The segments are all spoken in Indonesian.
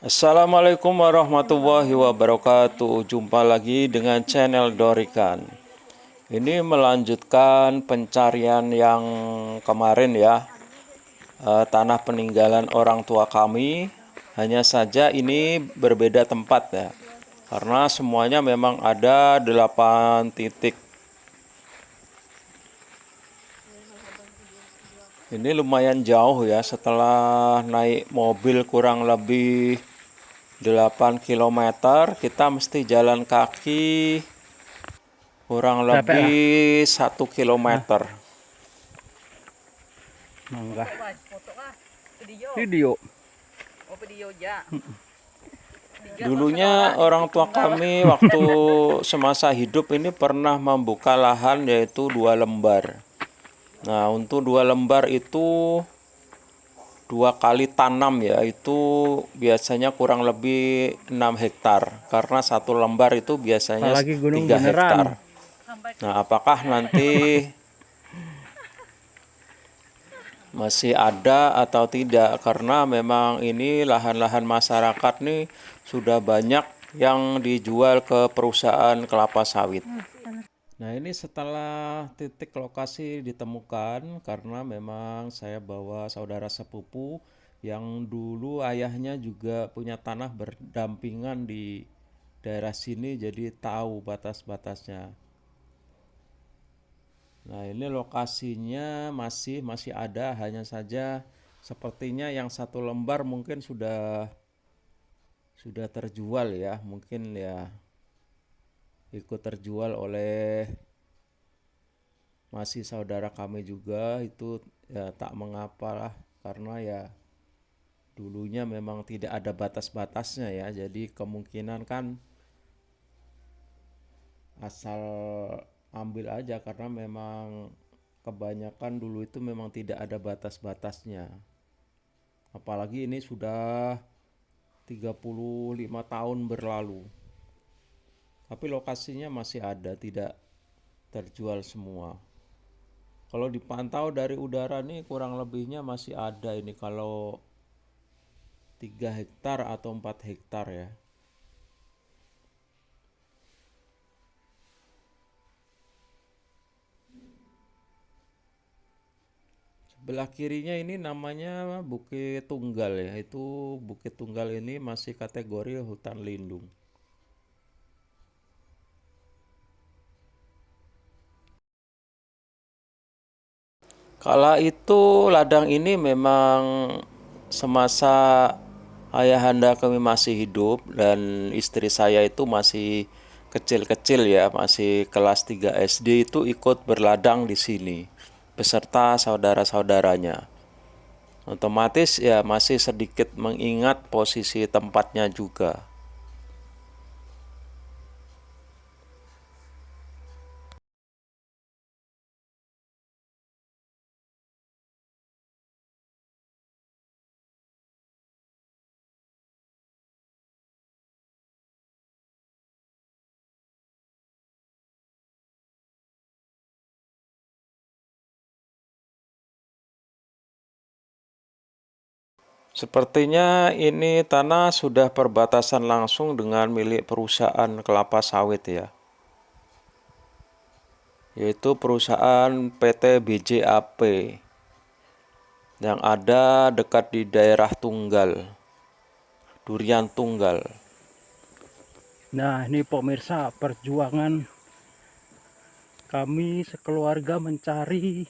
Assalamualaikum warahmatullahi wabarakatuh. Jumpa lagi dengan channel Dorikan. Ini melanjutkan pencarian yang kemarin ya, tanah peninggalan orang tua kami. Hanya saja ini berbeda tempat ya, karena semuanya memang ada 8 titik. Ini lumayan jauh ya, setelah naik mobil kurang lebih 8 kilometer, kita mesti jalan kaki kurang Capek lah. lebih 1 kilometer. Mangga. Foto kah? Video. Video. Oh video ya. Dulunya orang tua kami waktu semasa hidup ini pernah membuka lahan yaitu 2 lembar. Nah, untuk 2 lembar itu 2 kali tanam ya, itu biasanya kurang lebih 6 hektar. Karena 1 lembar itu biasanya Apalagi gunung 3 beneran. hektar. Nah, apakah nanti masih ada atau tidak, karena memang ini lahan-lahan masyarakat nih sudah banyak yang dijual ke perusahaan kelapa sawit. Nah, ini setelah titik lokasi ditemukan, karena memang saya bawa saudara sepupu yang dulu ayahnya juga punya tanah berdampingan di daerah sini, jadi tahu batas-batasnya. Nah, ini lokasinya masih ada, hanya saja sepertinya yang 1 lembar mungkin sudah terjual ya, mungkin ya ikut terjual oleh masih saudara kami juga. Itu ya tak mengapa lah, karena ya dulunya memang tidak ada batas-batasnya ya, jadi kemungkinan kan asal ambil aja, karena memang kebanyakan dulu itu memang tidak ada batas-batasnya. Apalagi ini sudah 35 tahun berlalu. Tapi lokasinya masih ada, tidak terjual semua. Kalau dipantau dari udara nih kurang lebihnya masih ada ini, kalau 3 hektar atau 4 hektar ya. Sebelah kirinya ini namanya Bukit Tunggal ya. Itu Bukit Tunggal ini masih kategori hutan lindung. Kala itu ladang ini memang semasa ayahanda kami masih hidup dan istri saya itu masih kecil-kecil ya, masih kelas 3 SD, itu ikut berladang di sini beserta saudara-saudaranya. Otomatis ya masih sedikit mengingat posisi tempatnya juga. Sepertinya ini tanah sudah perbatasan langsung dengan milik perusahaan kelapa sawit ya, yaitu perusahaan PT BJAP yang ada dekat di daerah Tunggal, Durian Tunggal. Nah, ini pemirsa perjuangan kami sekeluarga mencari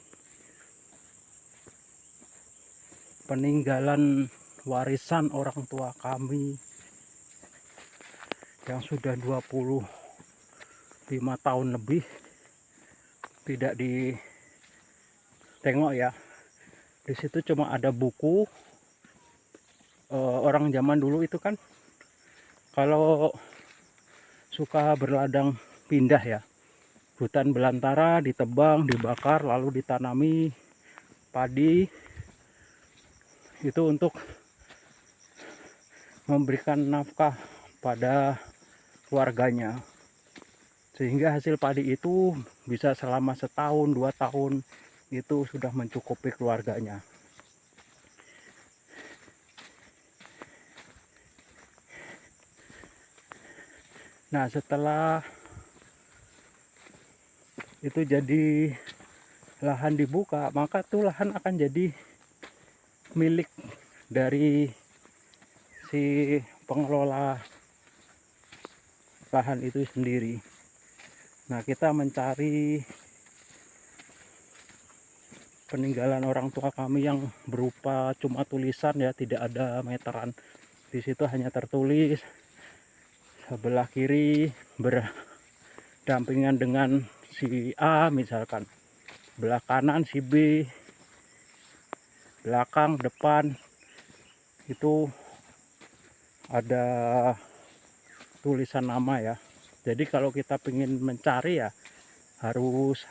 peninggalan warisan orang tua kami yang sudah 25 tahun lebih tidak ditengok ya. Di situ cuma ada buku. Orang zaman dulu itu kan kalau suka berladang pindah ya, hutan belantara ditebang, dibakar, lalu ditanami padi, itu untuk memberikan nafkah pada keluarganya, sehingga hasil padi itu bisa selama setahun 2 tahun itu sudah mencukupi keluarganya. Nah, setelah itu jadi lahan dibuka, maka tuh lahan akan jadi milik dari si pengelola lahan itu sendiri. Nah, kita mencari peninggalan orang tua kami yang berupa cuma tulisan ya, tidak ada meteran. Di situ hanya tertulis sebelah kiri berdampingan dengan si A misalkan, belah kanan si B, belakang depan itu ada tulisan nama ya. Jadi kalau kita ingin mencari ya harus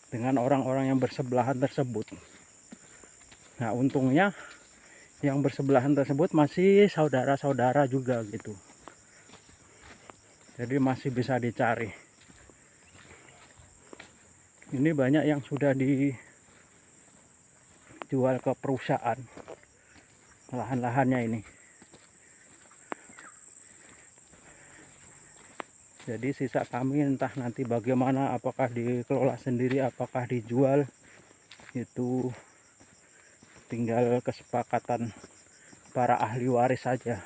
dengan orang-orang yang bersebelahan tersebut. Nah, untungnya yang bersebelahan tersebut masih saudara-saudara juga gitu. Jadi masih bisa dicari. Ini banyak yang sudah dijual ke perusahaan lahan-lahannya ini. Jadi sisa kami entah nanti bagaimana, apakah dikelola sendiri, apakah dijual, itu tinggal kesepakatan para ahli waris saja.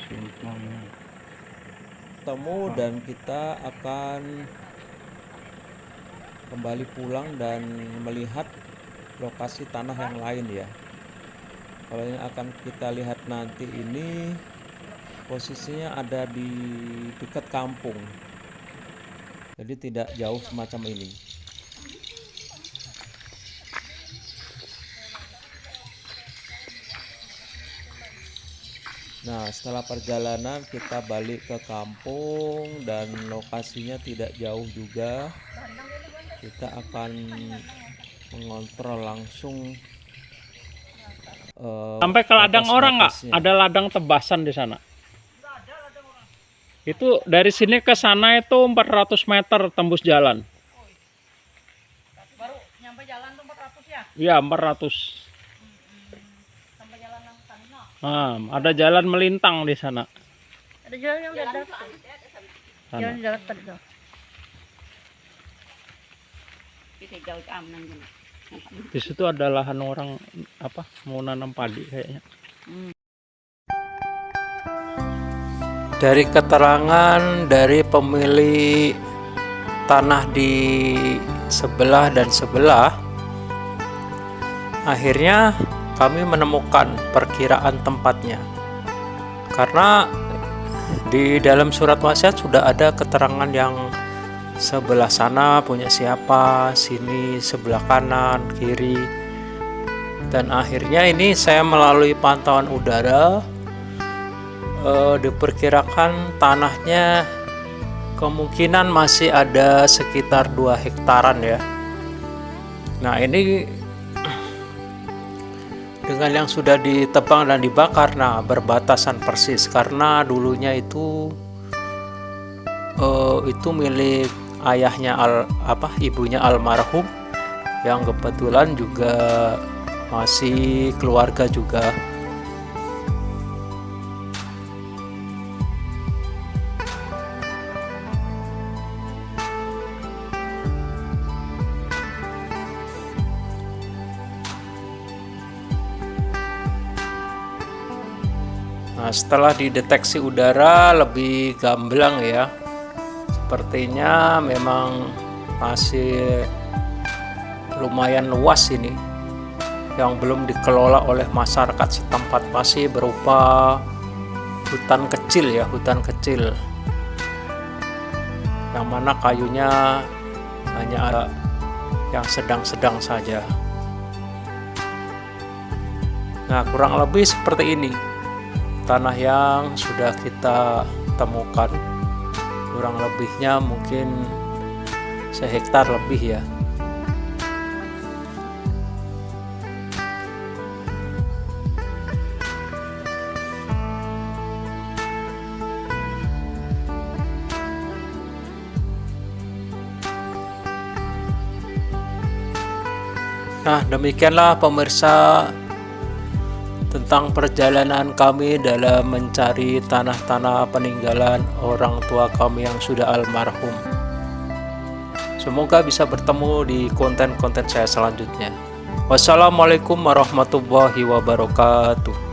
Simpangnya. Temu dan kita akan kembali pulang dan melihat lokasi tanah yang lain ya. Kalau yang akan kita lihat nanti ini posisinya ada di dekat kampung, jadi tidak jauh semacam ini. Nah, setelah perjalanan kita balik ke kampung dan lokasinya tidak jauh juga. Kita akan mengontrol langsung Sampai ke ladang orang nggak? batas-batasnya. Ada ladang tebasan di sana. Itu dari sini ke sana itu 400 meter tembus jalan. Baru nyampe jalan tuh 400 ya? Iya, 400. Sampai jalan yang sana. Nah, ada jalan melintang di sana. Ada jalan yang udah dapat. Sana. Jalan jalan tadi tuh. Kita jauh aman kan. Di situ ada lahan orang apa mau nanam padi kayaknya. Dari keterangan dari pemilik tanah di sebelah dan sebelah, akhirnya kami menemukan perkiraan tempatnya. Karena di dalam surat wasiat sudah ada keterangan yang sebelah sana punya siapa, sini sebelah kanan, kiri. Dan akhirnya ini saya melalui pantauan udara diperkirakan tanahnya kemungkinan masih ada sekitar 2 hektaran ya. Nah, ini dengan yang sudah ditebang dan dibakar, nah berbatasan persis karena dulunya itu milik ayahnya ibunya almarhum yang kebetulan juga masih keluarga juga. Nah, setelah dideteksi udara lebih gamblang ya. Sepertinya memang masih lumayan luas ini yang belum dikelola oleh masyarakat setempat, masih berupa hutan kecil ya, hutan kecil yang mana kayunya hanya ada yang sedang-sedang saja. Nah, kurang lebih seperti ini tanah yang sudah kita temukan. Kurang lebihnya mungkin 1 hektar lebih ya. Nah, demikianlah pemirsa tentang perjalanan kami dalam mencari tanah-tanah peninggalan orang tua kami yang sudah almarhum. Semoga bisa bertemu di konten-konten saya selanjutnya. Wassalamualaikum warahmatullahi wabarakatuh.